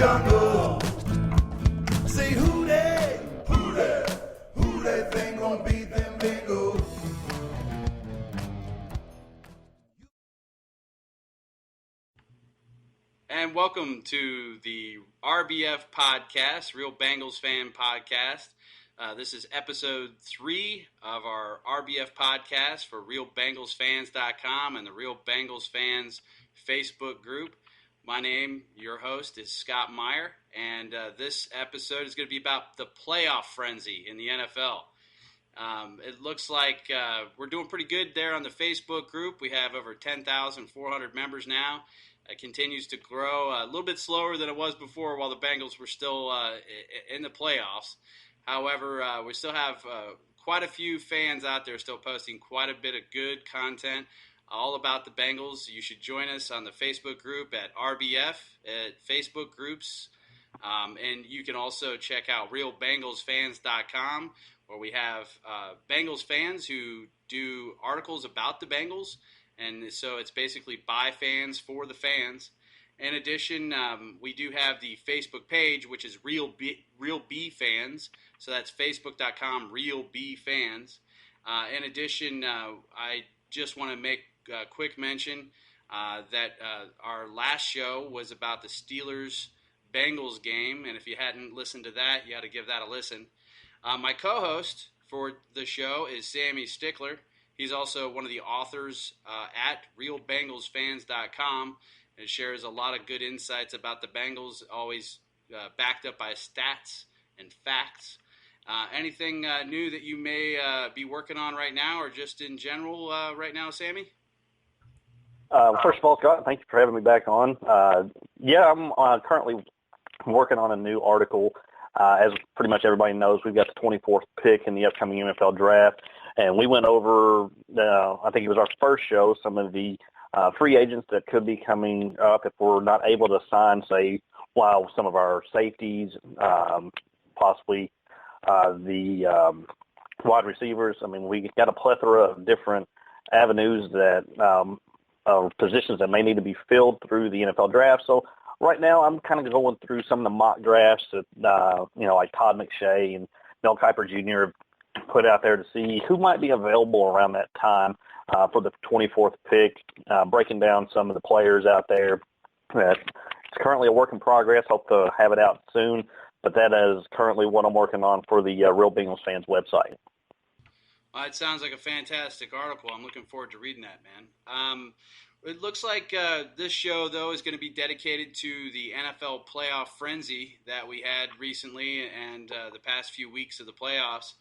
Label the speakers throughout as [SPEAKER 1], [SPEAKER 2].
[SPEAKER 1] jungle. Say who they think gonna beat them Bengals?
[SPEAKER 2] And welcome to the RBF podcast, Real Bengals Fan Podcast. This is episode 3 of our RBF podcast for RealBengalsFans.com and the Real Bengals Fans Facebook group. My name, your host, is Scott Meyer, and this episode is going to be about the playoff frenzy in the NFL. It looks like we're doing pretty good there on the Facebook group. We have over 10,400 members now. It continues to grow a little bit slower than it was before while the Bengals were still in the playoffs. However, we still have quite a few fans out there still posting quite a bit of good content all about the Bengals. You should join us on the Facebook group at RBF at Facebook groups. And you can also check out RealBengalsFans.com, where we have Bengals fans who do articles about the Bengals. And so it's basically by fans for the fans. In addition, we do have the Facebook page, which is Real B Fans. So that's Facebook.com, Real B Fans. In addition, I just want to make a quick mention that our last show was about the Steelers-Bengals game. And if you hadn't listened to that, you got to give that a listen. My co-host for the show is Sammy Stickler. He's also one of the authors at RealBengalsFans.com and shares a lot of good insights about the Bengals, always backed up by stats and facts. Anything new that you may be working on right now or just in general right now, Sammy?
[SPEAKER 3] First of all, Scott, thank you for having me back on. I'm currently working on a new article. As pretty much everybody knows, we've got the 24th pick in the upcoming NFL draft. And we went over, I think it was our first show, some of the free agents that could be coming up if we're not able to sign, say, some of our safeties, possibly the wide receivers. I mean, we got a plethora of different avenues that positions that may need to be filled through the NFL draft. So right now I'm kind of going through some of the mock drafts that, like Todd McShay and Mel Kiper Jr. put out there to see who might be available around that time for the 24th pick, breaking down some of the players out there. It's currently a work in progress. Hope to have it out soon, but that is currently what I'm working on for the Real Bengals Fans website.
[SPEAKER 2] Well, it sounds like a fantastic article. I'm looking forward to reading that, man. It looks like this show, though, is going to be dedicated to the NFL playoff frenzy that we had recently and the past few weeks of the playoffs.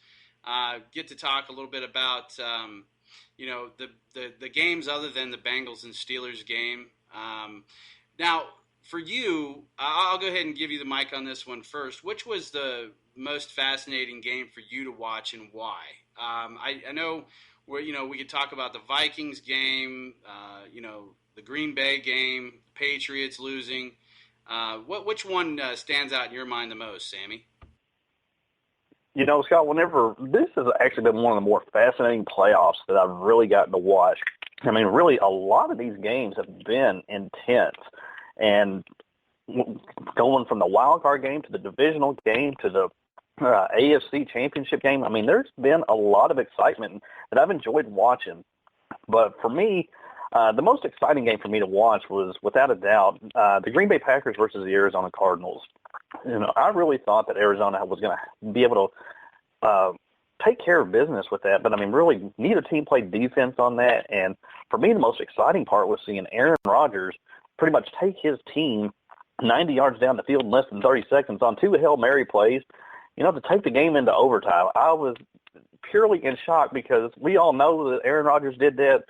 [SPEAKER 2] Get to talk a little bit about, the games other than the Bengals and Steelers game. Now, for you, I'll go ahead and give you the mic on this one first. Which was the most fascinating game for you to watch and why? I know we could talk about the Vikings game, the Green Bay game, Patriots losing. Which one stands out in your mind the most, Sammy?
[SPEAKER 3] Scott, this has actually been one of the more fascinating playoffs that I've really gotten to watch. I mean, really, a lot of these games have been intense. And going from the wild card game to the divisional game to the AFC championship game, I mean, there's been a lot of excitement that I've enjoyed watching. But for me, the most exciting game for me to watch was, without a doubt, the Green Bay Packers versus the Arizona Cardinals. I really thought that Arizona was going to be able to take care of business with that. But, I mean, really, neither team played defense on that. And for me, the most exciting part was seeing Aaron Rodgers pretty much take his team 90 yards down the field in less than 30 seconds on 2 Hail Mary plays, to take the game into overtime. I was purely in shock because we all know that Aaron Rodgers did that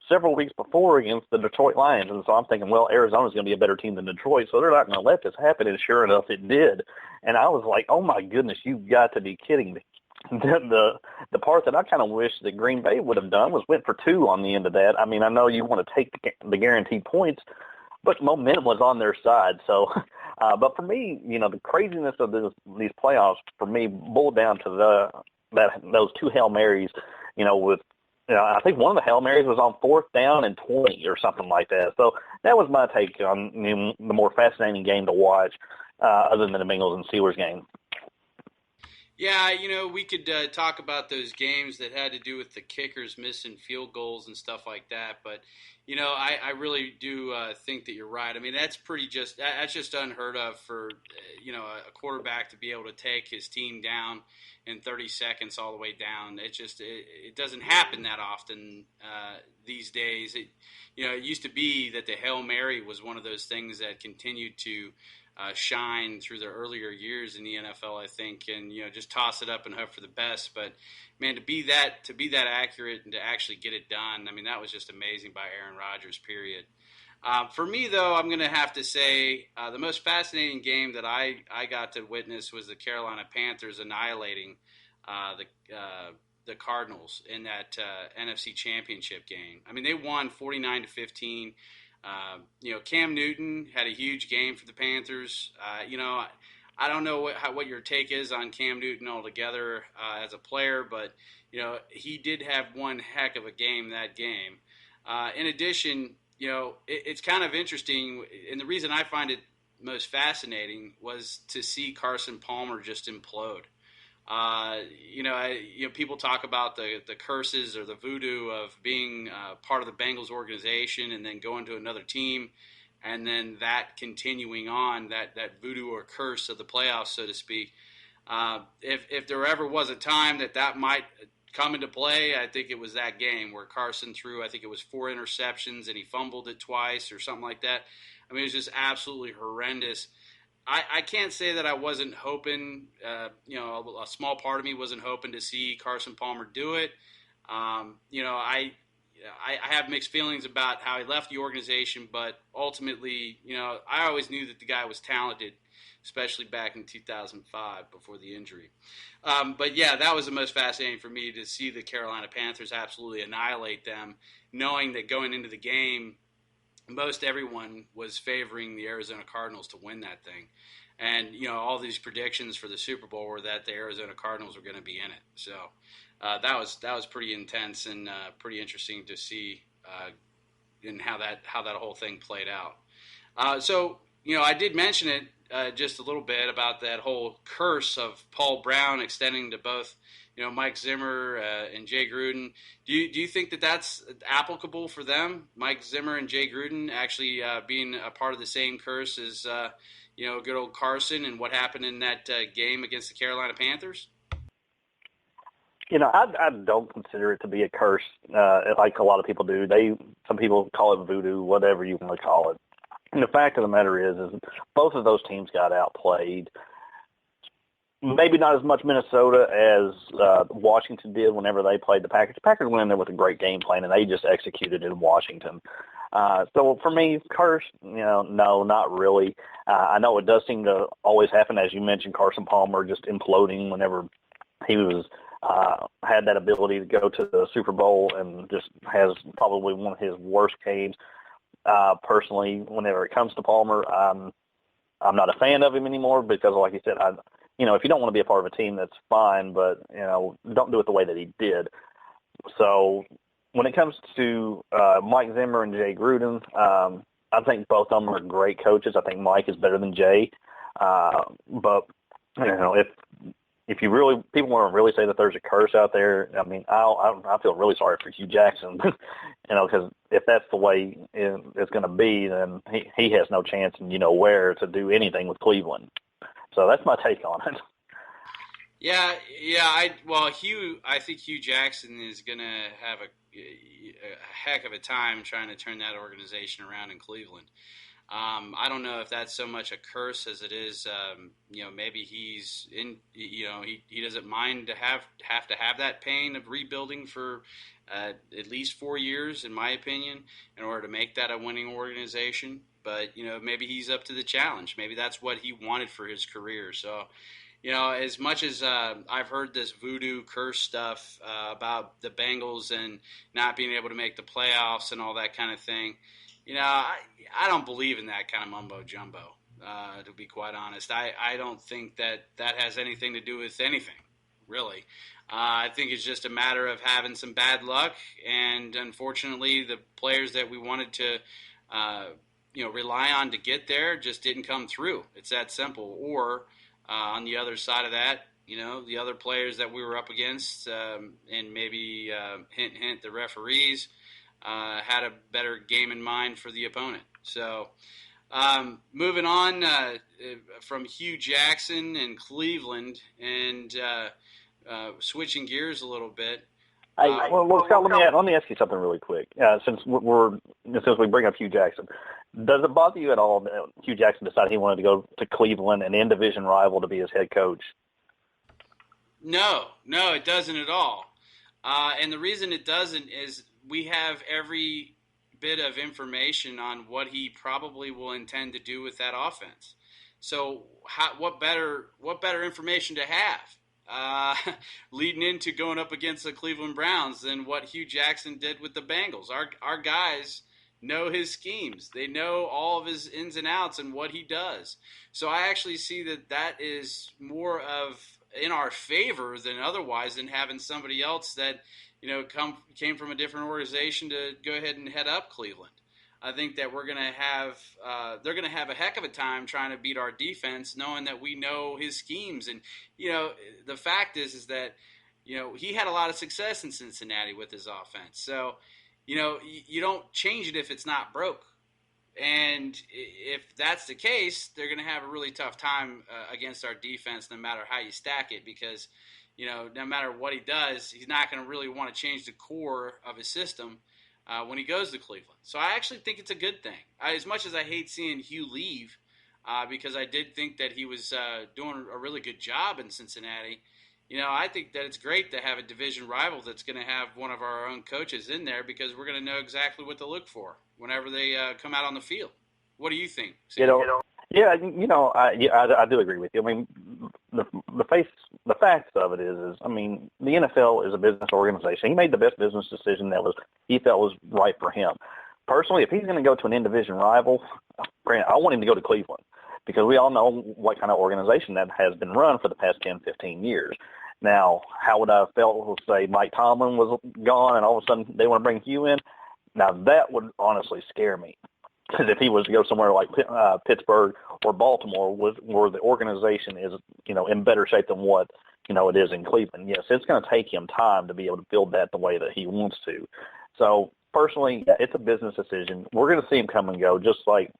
[SPEAKER 3] several weeks before against the Detroit Lions. And so I'm thinking, well, Arizona's going to be a better team than Detroit, so they're not going to let this happen. And sure enough, it did. And I was like, oh, my goodness, you've got to be kidding me. The part that I kind of wish that Green Bay would have done was went for 2 on the end of that. I mean, I know you want to take the guaranteed points, but momentum was on their side. So, but for me, the craziness of these playoffs for me boiled down to those 2 Hail Marys, with I think one of the Hail Marys was on 4th down and 20 or something like that. So that was my take on the more fascinating game to watch, other than the Bengals and Steelers game.
[SPEAKER 2] Yeah, we could talk about those games that had to do with the kickers missing field goals and stuff like that. But, I really do think that you're right. I mean, that's just unheard of for, a quarterback to be able to take his team down in 30 seconds all the way down. It doesn't happen that often these days. It used to be that the Hail Mary was one of those things that continued to shine through the earlier years in the NFL, I think, and just toss it up and hope for the best. But man, to be that accurate and to actually get it done, I mean, that was just amazing by Aaron Rodgers. Period. For me, though, I'm going to have to say the most fascinating game that I got to witness was the Carolina Panthers annihilating the Cardinals in that NFC Championship game. I mean, they won 49-15. Cam Newton had a huge game for the Panthers. I don't know what your take is on Cam Newton altogether as a player, but he did have one heck of a game that game. In addition, it's kind of interesting, and the reason I find it most fascinating was to see Carson Palmer just implode. People talk about the curses or the voodoo of being part of the Bengals organization and then going to another team, and then that continuing on, that voodoo or curse of the playoffs, so to speak. If there ever was a time that might come into play, I think it was that game where Carson threw, I think it was 4 interceptions and he fumbled it twice or something like that. I mean, it was just absolutely horrendous. I can't say that I wasn't hoping, a small part of me wasn't hoping to see Carson Palmer do it. I have mixed feelings about how he left the organization, but ultimately, I always knew that the guy was talented, especially back in 2005 before the injury. But yeah, that was the most fascinating for me, to see the Carolina Panthers absolutely annihilate them, knowing that going into the game, most everyone was favoring the Arizona Cardinals to win that thing. And, all these predictions for the Super Bowl were that the Arizona Cardinals were going to be in it. So that was pretty intense and pretty interesting to see and how that whole thing played out. So I did mention it just a little bit about that whole curse of Paul Brown extending to both Mike Zimmer and Jay Gruden. Do you think that that's applicable for them, Mike Zimmer and Jay Gruden, actually being a part of the same curse as good old Carson and what happened in that game against the Carolina Panthers?
[SPEAKER 3] I don't consider it to be a curse like a lot of people do. Some people call it voodoo, whatever you want to call it. And the fact of the matter is both of those teams got outplayed. Maybe not as much Minnesota as Washington did whenever they played the Packers. The Packers went in there with a great game plan, and they just executed it in Washington. So for me, curse, no, not really. I know it does seem to always happen, as you mentioned, Carson Palmer just imploding whenever he was had that ability to go to the Super Bowl, and just has probably one of his worst games. Personally, whenever it comes to Palmer, I'm not a fan of him anymore because, like you said, if you don't want to be a part of a team, that's fine, but, don't do it the way that he did. So when it comes to Mike Zimmer and Jay Gruden, I think both of them are great coaches. I think Mike is better than Jay. But, if you really, people want to really say that there's a curse out there, I mean, I feel really sorry for Hugh Jackson, because if that's the way it's going to be, then he has no chance in where to do anything with Cleveland. So that's my take on it.
[SPEAKER 2] Yeah. I think Hugh Jackson is going to have a heck of a time trying to turn that organization around in Cleveland. I don't know if that's so much a curse as it is, maybe he's in, he doesn't mind to have that pain of rebuilding for at least 4 years, in my opinion, in order to make that a winning organization. But, maybe he's up to the challenge. Maybe that's what he wanted for his career. So, as much as I've heard this voodoo curse stuff about the Bengals and not being able to make the playoffs and all that kind of thing, I don't believe in that kind of mumbo jumbo, to be quite honest. I don't think that has anything to do with anything. really. I think it's just a matter of having some bad luck, and unfortunately, the players that we wanted to, rely on to get there just didn't come through. It's that simple. Or on the other side of that, the other players that we were up against, and maybe hint, hint, the referees had a better game in mind for the opponent. So moving on from Hugh Jackson and Cleveland, and switching gears a little bit.
[SPEAKER 3] Well, Scott, let me ask you something really quick. Since we bring up Hugh Jackson, does it bother you at all that Hugh Jackson decided he wanted to go to Cleveland, an in-division rival, to be his head coach?
[SPEAKER 2] No, it doesn't at all. And the reason it doesn't is we have every bit of information on what he probably will intend to do with that offense. So what better information to have leading into going up against the Cleveland Browns than what Hugh Jackson did with the Bengals? Our guys know his schemes. They know all of his ins and outs and what he does. So I actually see that is more of in our favor than otherwise, than having somebody else that came from a different organization to go ahead and head up Cleveland. I think that we're going to have they're going to have a heck of a time trying to beat our defense, knowing that we know his schemes. And the fact is that he had a lot of success in Cincinnati with his offense. So you don't change it if it's not broke. And if that's the case, they're going to have a really tough time against our defense, no matter how you stack it, because no matter what he does, he's not going to really want to change the core of his system when he goes to Cleveland. So I actually think it's a good thing. As much as I hate seeing Hugh leave, because I did think that he was doing a really good job in Cincinnati, I think that it's great to have a division rival that's going to have one of our own coaches in there, because we're going to know exactly what to look for whenever they come out on the field. What do you think, Sam?
[SPEAKER 3] I do agree with you. I mean, the facts of it is, I mean, the NFL is a business organization. He made the best business decision he felt was right for him. Personally, if he's going to go to an in-division rival, granted, I want him to go to Cleveland, because we all know what kind of organization that has been run for the past 10, 15 years. Now, how would I have felt, let's say, Mike Tomlin was gone and all of a sudden they want to bring Hugh in? Now, that would honestly scare me. Because if he was to go somewhere like Pittsburgh or Baltimore, where the organization is, in better shape than what, it is in Cleveland, yes, it's going to take him time to be able to build that the way that he wants to. So, personally, it's a business decision. We're going to see him come and go, just like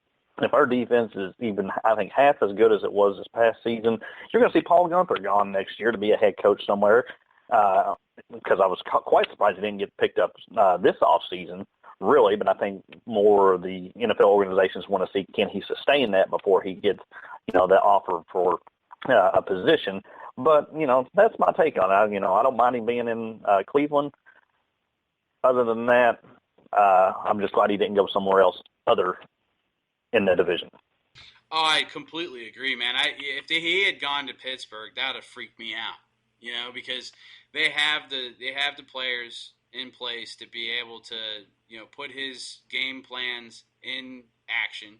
[SPEAKER 3] if our defense is even, I think, half as good as it was this past season, you're going to see Paul Gunther gone next year to be a head coach somewhere, because I was quite surprised he didn't get picked up this offseason, really, but I think more of the NFL organizations want to see, can he sustain that before he gets, that offer for a position. But, that's my take on it. I don't mind him being in Cleveland. Other than that, I'm just glad he didn't go somewhere else other in the division.
[SPEAKER 2] Oh, I completely agree, man. If he had gone to Pittsburgh, that would have freaked me out, because they have the players in place to be able to, put his game plans in action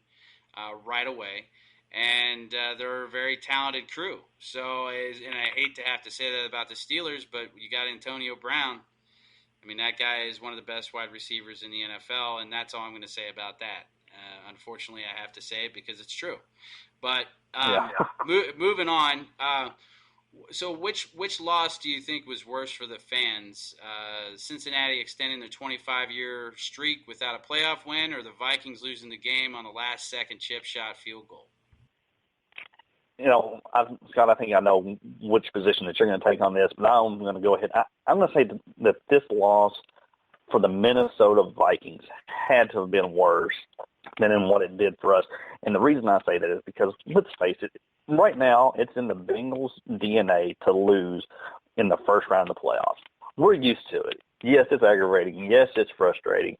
[SPEAKER 2] right away. And they're a very talented crew. So, and I hate to have to say that about the Steelers, but you got Antonio Brown. I mean, that guy is one of the best wide receivers in the NFL, and that's all I'm going to say about that. Unfortunately, I have to say it because it's true. But moving on, so which loss do you think was worse for the fans? Cincinnati extending their 25-year streak without a playoff win, or the Vikings losing the game on the last-second chip shot field goal?
[SPEAKER 3] Scott, I think I know which position that you're going to take on this, but I'm going to go ahead. I'm going to say that this loss for the Minnesota Vikings had to have been worse than in what it did for us. And the reason I say that is because, let's face it, right now it's in the Bengals' DNA to lose in the first round of the playoffs. We're used to it. Yes, it's aggravating. Yes, it's frustrating.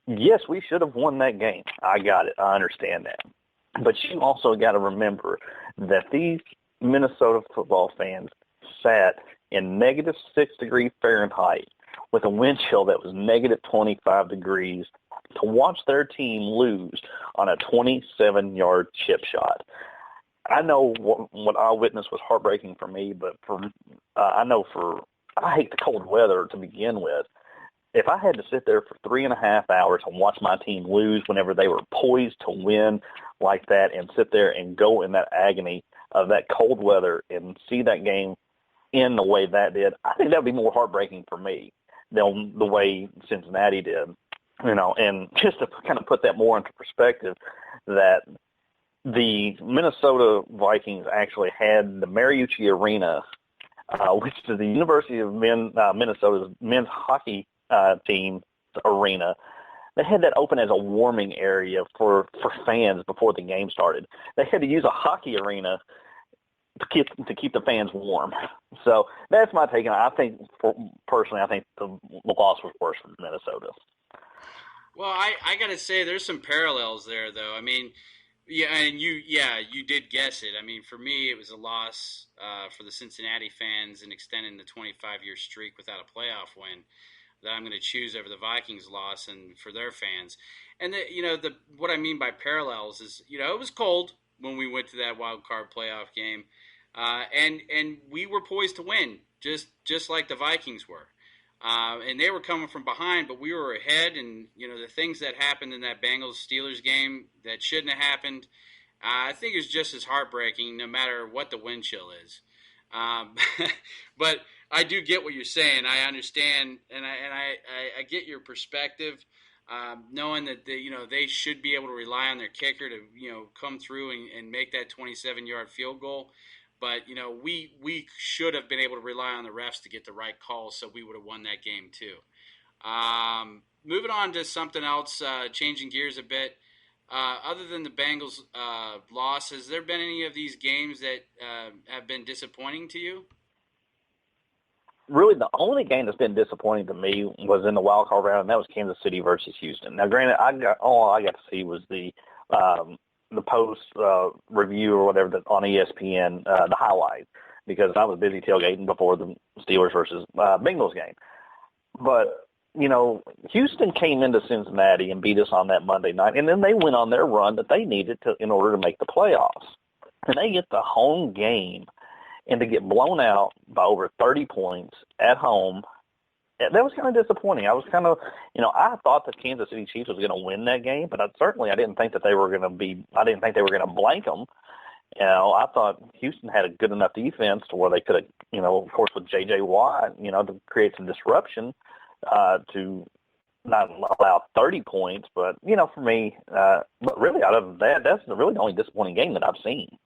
[SPEAKER 3] Yes, we should have won that game. I got it. I understand that. But you also got to remember that these Minnesota football fans sat in negative 6 degrees Fahrenheit with a wind chill that was negative 25 degrees to watch their team lose on a 27-yard chip shot. I know what I witnessed was heartbreaking for me, but I hate the cold weather to begin with. If I had to sit there for 3.5 hours and watch my team lose whenever they were poised to win like that, and sit there and go in that agony of that cold weather and see that game end the way that did, I think that would be more heartbreaking for me than the way Cincinnati did. And just to kind of put that more into perspective, that the Minnesota Vikings actually had the Mariucci Arena, which is the University of Minnesota's men's hockey team arena. They had that open as a warming area for fans before the game started. They had to use a hockey arena to keep the fans warm. So that's my take on it. I think, personally, I think the loss was worse for Minnesota.
[SPEAKER 2] Well, I got to say there's some parallels there, though. I mean, you did guess it. I mean, for me, it was a loss for the Cincinnati fans and extending the 25-year streak without a playoff win that I'm going to choose over the Vikings loss and for their fans. And what I mean by parallels is, it was cold when we went to that wild card playoff game, and we were poised to win, just like the Vikings were. And they were coming from behind, but we were ahead. And, the things that happened in that Bengals-Steelers game that shouldn't have happened, I think is just as heartbreaking no matter what the wind chill is. But I do get what you're saying. I understand, and I get your perspective, knowing that they should be able to rely on their kicker to come through and make that 27-yard field goal. But, we should have been able to rely on the refs to get the right calls, so we would have won that game too. Moving on to something else, changing gears a bit. Other than the Bengals loss, has there been any of these games that have been disappointing to you?
[SPEAKER 3] Really, the only game that's been disappointing to me was in the wild card round, and that was Kansas City versus Houston. Now, granted, all I got to see was the post review or whatever on ESPN, the highlight, because I was busy tailgating before the Steelers versus Bengals game. But Houston came into Cincinnati and beat us on that Monday night, and then they went on their run that they needed in order to make the playoffs. And they get the home game, and to get blown out by over 30 points at home, that was kind of disappointing. I was kind of, I thought the Kansas City Chiefs was going to win that game, but I didn't think that they were going to I didn't think they were going to blank them. I thought Houston had a good enough defense to where they could have, of course, with J.J. Watt, to create some disruption to not allow 30 points. But, for me, but really out of that, that's really the only disappointing game that I've seen.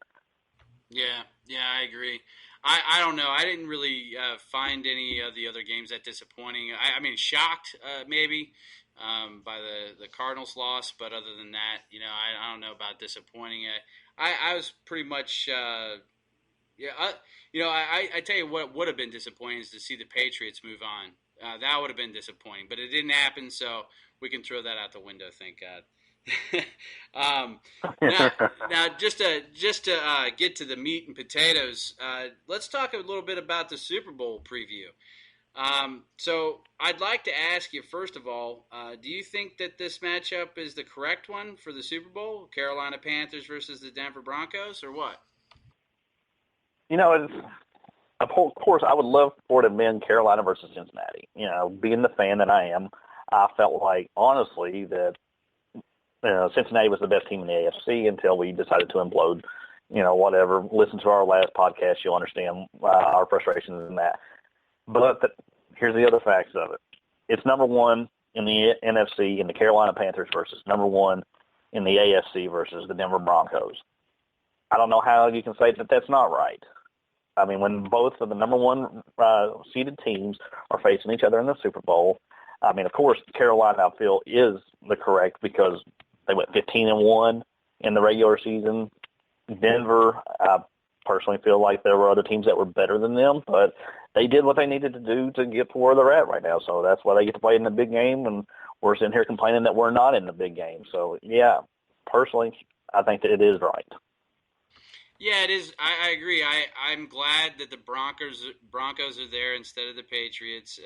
[SPEAKER 2] Yeah, I agree. I don't know. I didn't really find any of the other games that disappointing. I mean, shocked maybe by the Cardinals loss, but other than that, I don't know about disappointing. I was pretty much, I tell you what would have been disappointing is to see the Patriots move on. That would have been disappointing, but it didn't happen, so we can throw that out the window, thank God. Now, just to get to the meat and potatoes, let's talk a little bit about the Super Bowl preview. So I'd like to ask you, first of all, do you think that this matchup is the correct one for the Super Bowl, Carolina Panthers versus the Denver Broncos, or what?
[SPEAKER 3] Of course, I would love for it to been Carolina versus Cincinnati. Being the fan that I am, I felt like, honestly, that Cincinnati was the best team in the AFC until we decided to implode. Whatever. Listen to our last podcast, you'll understand our frustrations in that. But here's the other facts of it. It's number one in the NFC in the Carolina Panthers versus number one in the AFC versus the Denver Broncos. I don't know how you can say that that's not right. I mean, when both of the number one seeded teams are facing each other in the Super Bowl, I mean, of course, Carolina, I feel, is the correct because they went 15-1 in the regular season. Denver, I personally feel like there were other teams that were better than them, but they did what they needed to do to get to where they're at right now. So that's why they get to play in the big game, and we're sitting here complaining that we're not in the big game. So, yeah, personally, I think that it is right.
[SPEAKER 2] Yeah, it is. I agree. I'm glad that the Broncos are there instead of the Patriots.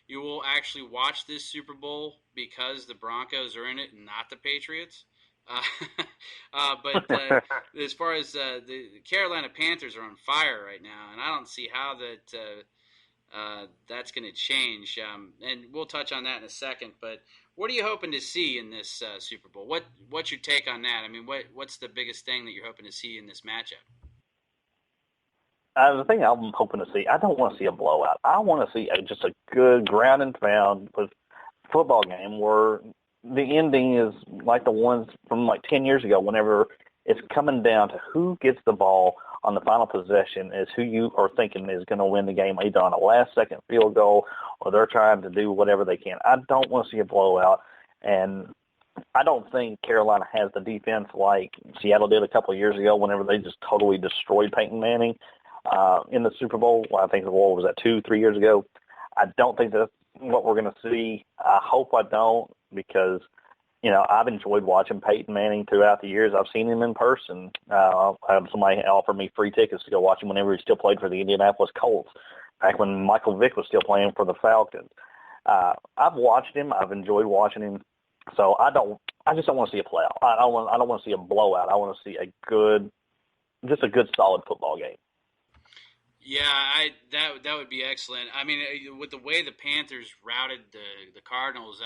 [SPEAKER 2] You will actually watch this Super Bowl because the Broncos are in it and not the Patriots. But as far as the Carolina Panthers are on fire right now, and I don't see how that's going to change. And we'll touch on that in a second. But what are you hoping to see in this Super Bowl? What's your take on that? I mean, what's the biggest thing that you're hoping to see in this matchup?
[SPEAKER 3] The thing I'm hoping to see, I don't want to see a blowout. I want to see just a good ground and pound with football game where the ending is like the ones from like 10 years ago, whenever it's coming down to who gets the ball on the final possession is who you are thinking is going to win the game, either on a last-second field goal or they're trying to do whatever they can. I don't want to see a blowout, and I don't think Carolina has the defense like Seattle did a couple of years ago whenever they just totally destroyed Peyton Manning in the Super Bowl. I think what was that, 2-3 years ago? I don't think that's what we're going to see. I hope I don't, because I've enjoyed watching Peyton Manning throughout the years. I've seen him in person. I had somebody offer me free tickets to go watch him whenever he still played for the Indianapolis Colts, back when Michael Vick was still playing for the Falcons. I've watched him. I've enjoyed watching him. So I just don't want to see a playoff. I don't want to see a blowout. I want to see a good solid football game.
[SPEAKER 2] Yeah, that would be excellent. I mean, with the way the Panthers routed the Cardinals,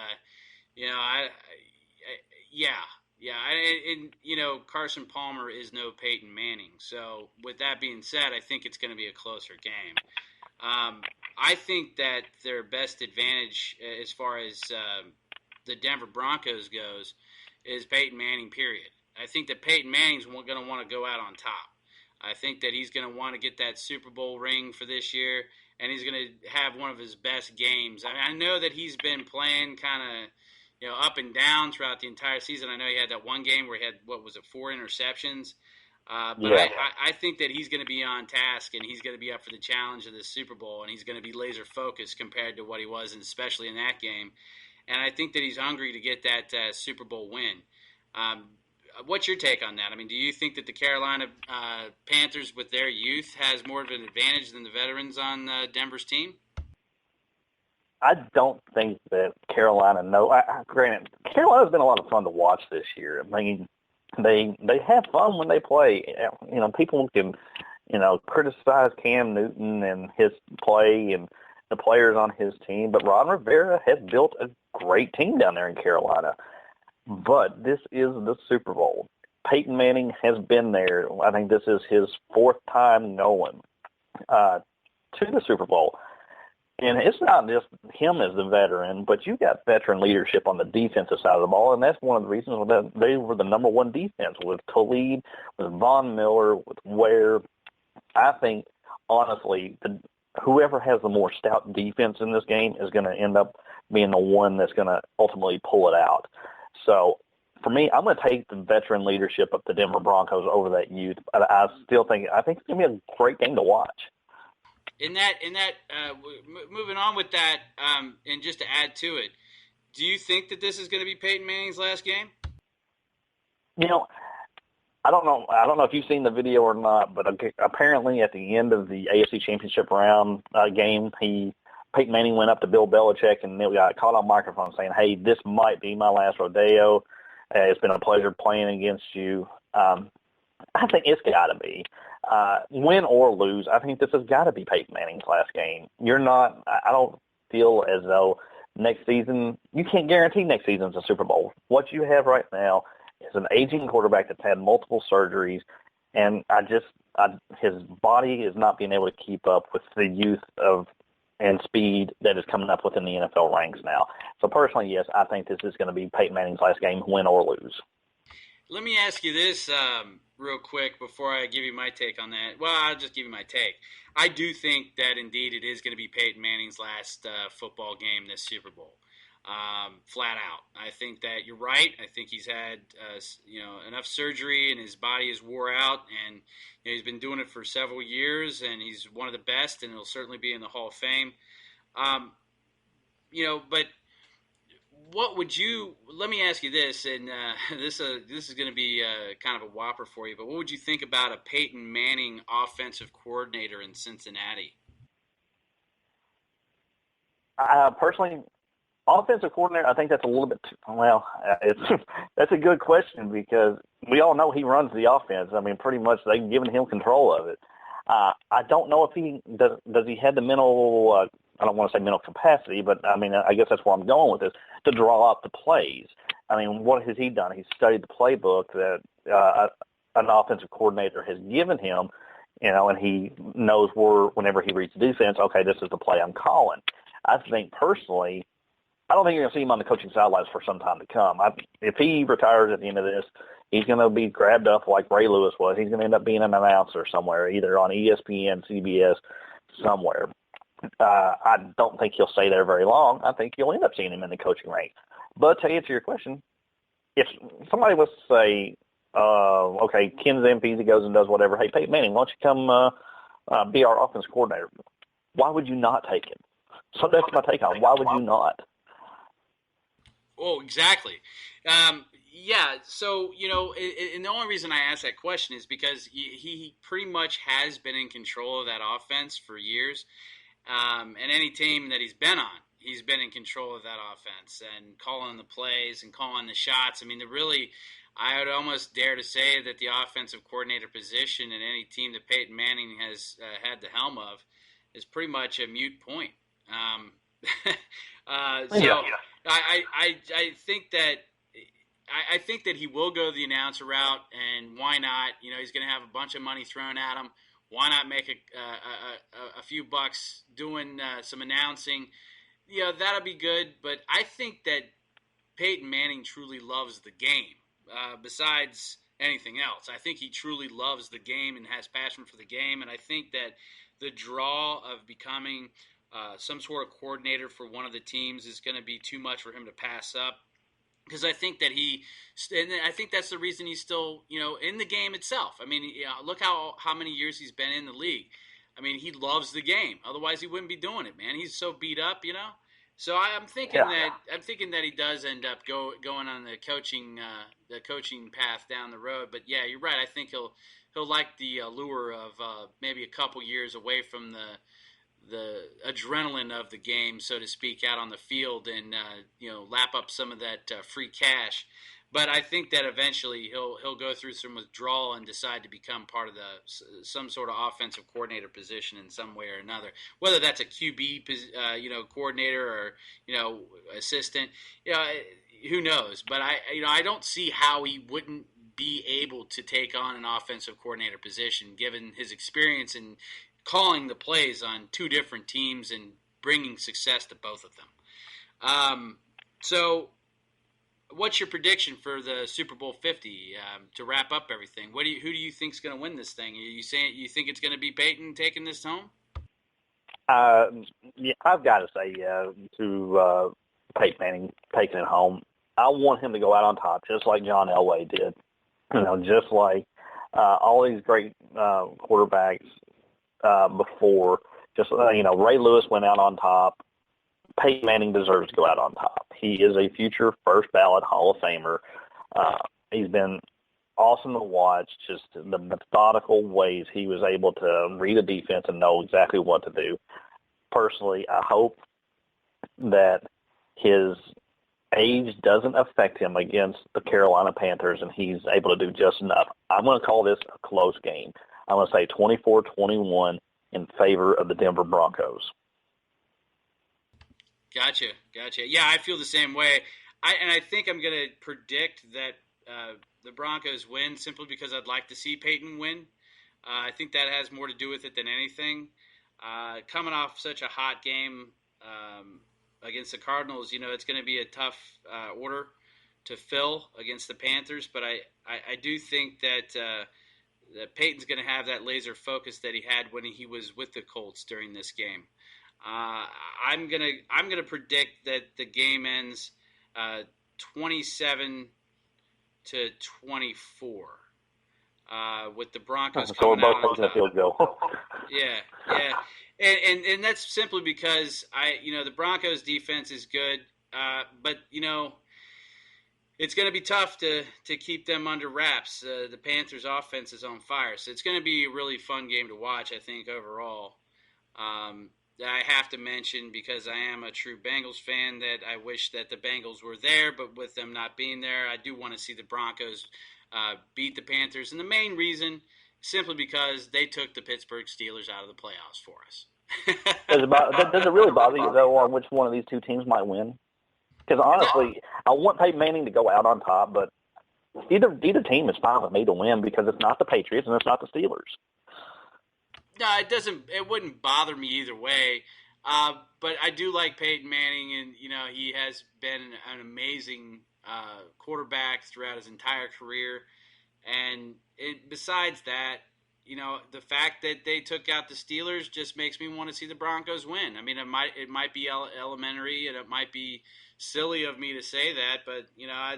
[SPEAKER 2] Carson Palmer is no Peyton Manning. So with that being said, I think it's going to be a closer game. I think that their best advantage as far as the Denver Broncos goes is Peyton Manning, period. I think that Peyton Manning's going to want to go out on top. I think that he's going to want to get that Super Bowl ring for this year, and he's going to have one of his best games. I mean, I know that he's been playing kind of, up and down throughout the entire season. I know he had that one game where he had, 4 interceptions. I think that he's going to be on task, and he's going to be up for the challenge of the Super Bowl, and he's going to be laser focused compared to what he was, and especially in that game. And I think that he's hungry to get that Super Bowl win. What's your take on that? I mean, do you think that the Carolina Panthers, with their youth, has more of an advantage than the veterans on Denver's team?
[SPEAKER 3] I don't think that Carolina granted, Carolina's been a lot of fun to watch this year. I mean, they have fun when they play. People can, criticize Cam Newton and his play and the players on his team, but Ron Rivera has built a great team down there in Carolina. But this is the Super Bowl. Peyton Manning has been there. I think this is his 4th time going to the Super Bowl. And it's not just him as the veteran, but you got veteran leadership on the defensive side of the ball, and that's one of the reasons that they were the number one defense with Khalid, with Von Miller, with Ware. I think, honestly, whoever has the more stout defense in this game is going to end up being the one that's going to ultimately pull it out. So, for me, I'm going to take the veteran leadership of the Denver Broncos over that youth. But I think it's going to be a great game to watch.
[SPEAKER 2] Moving on with that, and just to add to it, do you think that this is going to be Peyton Manning's last game?
[SPEAKER 3] I don't know. I don't know if you've seen the video or not, but apparently at the end of the AFC Championship round game, Peyton Manning went up to Bill Belichick and they got caught on microphone saying, "Hey, this might be my last rodeo. It's been a pleasure playing against you." I think it's got to be. Win or lose, I think this has got to be Peyton Manning's last game. I don't feel as though next season, you can't guarantee next season's a Super Bowl. What you have right now is an aging quarterback that's had multiple surgeries, and his body is not being able to keep up with the youth and speed that is coming up within the NFL ranks now. So personally, yes, I think this is going to be Peyton Manning's last game, win or lose.
[SPEAKER 2] Let me ask you this real quick before I give you my take on that. Well, I'll just give you my take. I do think that indeed it is going to be Peyton Manning's last football game this Super Bowl. Flat out. I think that you're right. I think he's had enough surgery and his body is wore out, and he's been doing it for several years, and he's one of the best, and he'll certainly be in the Hall of Fame. But what would you? Let me ask you this, and this is going to be kind of a whopper for you. But what would you think about a Peyton Manning offensive coordinator in Cincinnati?
[SPEAKER 3] Personally, Offensive coordinator, I think that's a little bit that's a good question because we all know he runs the offense. I mean, pretty much they've given him control of it. I don't know if he does he have the mental, I don't want to say mental capacity, but I mean, I guess that's where I'm going with this, to draw up the plays. I mean, what has he done? He's studied the playbook that an offensive coordinator has given him, and he knows whenever he reads the defense, okay, this is the play I'm calling. I think personally, I don't think you're going to see him on the coaching sidelines for some time to come. If he retires at the end of this, he's going to be grabbed up like Ray Lewis was. He's going to end up being an announcer somewhere, either on ESPN, CBS, somewhere. I don't think he'll stay there very long. I think you'll end up seeing him in the coaching ranks. But to answer your question, if somebody was to say, okay, Ken Zampese goes and does whatever, hey, Peyton Manning, why don't you come be our offense coordinator? Why would you not take him? So that's my take on it. Why would you not?
[SPEAKER 2] Oh, exactly. Yeah, so, and the only reason I ask that question is because he pretty much has been in control of that offense for years. And any team that he's been on, he's been in control of that offense and calling the plays and calling the shots. I mean, I would almost dare to say that the offensive coordinator position in any team that Peyton Manning has had the helm of is pretty much a moot point. I think that he will go the announcer route, and why not? He's going to have a bunch of money thrown at him. Why not make a few bucks doing some announcing? That'll be good. But I think that Peyton Manning truly loves the game. Besides anything else, I think he truly loves the game and has passion for the game. And I think that the draw of becoming some sort of coordinator for one of the teams is going to be too much for him to pass up. Because I think that I think that's the reason he's still, in the game itself. I mean, look how many years he's been in the league. I mean, he loves the game. Otherwise, he wouldn't be doing it, man. He's so beat up, So I'm thinking that he does end up going on the coaching path down the road. But yeah, you're right. I think he'll like the allure of maybe a couple years away from the adrenaline of the game, so to speak, out on the field and lap up some of that free cash. But I think that eventually he'll go through some withdrawal and decide to become part of some sort of offensive coordinator position in some way or another. Whether that's a QB coordinator or assistant, who knows? But I don't see how he wouldn't be able to take on an offensive coordinator position given his experience in calling the plays on two different teams and bringing success to both of them. So what's your prediction for the Super Bowl 50 to wrap up everything? Who do you think is going to win this thing? Are you saying you think it's going to be Peyton taking this home?
[SPEAKER 3] Yeah, I've got to say to Peyton Manning taking it home. I want him to go out on top, just like John Elway did. Just like all these great quarterbacks before. Ray Lewis went out on top. Peyton Manning deserves to go out on top. He is a future first ballot Hall of Famer. He's been awesome to watch, just the methodical ways he was able to read a defense and know exactly what to do. Personally, I hope that his age doesn't affect him against the Carolina Panthers and he's able to do just enough. I'm going to call this a close game. I'm going to say 24-21 in favor of the Denver Broncos.
[SPEAKER 2] Gotcha. Yeah, I feel the same way. I think I'm going to predict that the Broncos win simply because I'd like to see Peyton win. I think that has more to do with it than anything. Coming off such a hot game against the Cardinals, it's going to be a tough order to fill against the Panthers. But I do think that Peyton's going to have that laser focus that he had when he was with the Colts during this game. I'm gonna predict that the game ends 27-24 with the Broncos coming out on top. Field goal. Yeah, and that's simply because the Broncos defense is good, but it's going to be tough to keep them under wraps. The Panthers' offense is on fire, so it's going to be a really fun game to watch, I think, overall. I have to mention, because I am a true Bengals fan, that I wish that the Bengals were there, but with them not being there, I do want to see the Broncos beat the Panthers. And the main reason, simply because they took the Pittsburgh Steelers out of the playoffs for us.
[SPEAKER 3] Does it really bother you, though, on which one of these two teams might win? Because honestly, I want Peyton Manning to go out on top, but either team is fine with me to win because it's not the Patriots and it's not the Steelers.
[SPEAKER 2] No, it doesn't. It wouldn't bother me either way. But I do like Peyton Manning, and he has been an amazing quarterback throughout his entire career. And besides that, the fact that they took out the Steelers just makes me want to see the Broncos win. I mean, it might be elementary and it might be silly of me to say that, but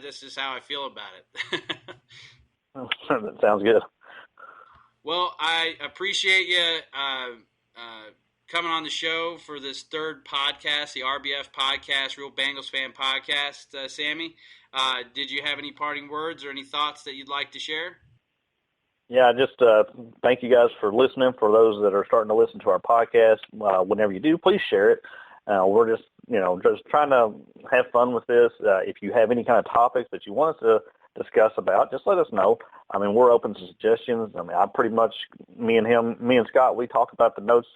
[SPEAKER 2] this is how I feel about it.
[SPEAKER 3] That sounds good.
[SPEAKER 2] Well, I appreciate you coming on the show for this third podcast, the RBF podcast, Real Bengals Fan Podcast. Sammy, did you have any parting words or any thoughts that you'd like to share?
[SPEAKER 3] Yeah, just thank you guys for listening. For those that are starting to listen to our podcast, whenever you do, please share it. We're just trying to have fun with this. If you have any kind of topics that you want us to discuss about, just let us know. I mean, we're open to suggestions. I mean, I pretty much, me and Scott, we talk about the notes,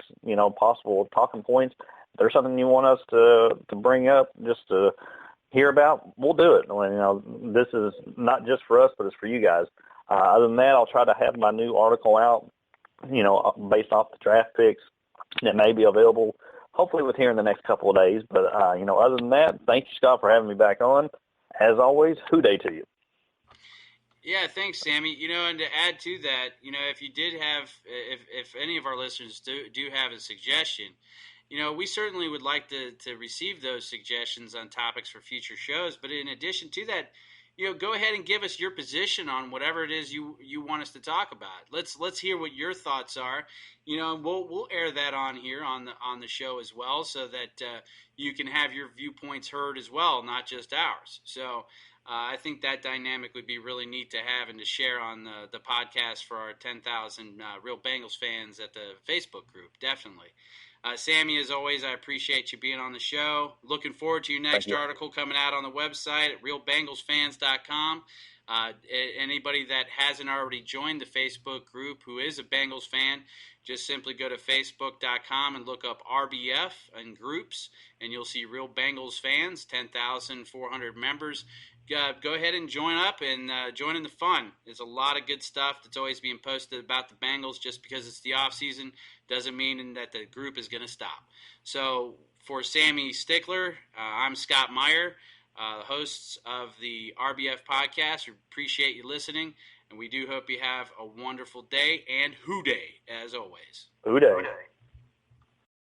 [SPEAKER 3] possible talking points. If there's something you want us to bring up, just to hear about, we'll do it. This is not just for us, but it's for you guys. Other than that, I'll try to have my new article out, based off the draft picks that may be available, hopefully with here in the next couple of days. But, other than that, thank you, Scott, for having me back on. As always, hoo-day to you.
[SPEAKER 2] Yeah, thanks, Sammy. And to add to that, if you did have, if any of our listeners do have a suggestion, we certainly would like to receive those suggestions on topics for future shows. But in addition to that, go ahead and give us your position on whatever it is you want us to talk about. Let's hear what your thoughts are. We'll air that on here on the show as well, so that you can have your viewpoints heard as well, not just ours. So I think that dynamic would be really neat to have and to share on the podcast for our 10,000 Real Bengals fans at the Facebook group. Definitely. Sammy, as always, I appreciate you being on the show. Looking forward to your next article coming out on the website at realbengalsfans.com. Anybody that hasn't already joined the Facebook group who is a Bengals fan, just simply go to facebook.com and look up RBF and groups, and you'll see Real Bengals Fans, 10,400 members. Go ahead and join up and join in the fun. There's a lot of good stuff that's always being posted about the Bengals. Just because it's the off season doesn't mean that the group is going to stop. So for Sammy Stickler, I'm Scott Meyer, hosts of the RBF podcast. We appreciate you listening, and we do hope you have a wonderful day, and hoo-day as always.
[SPEAKER 3] Hoo-day.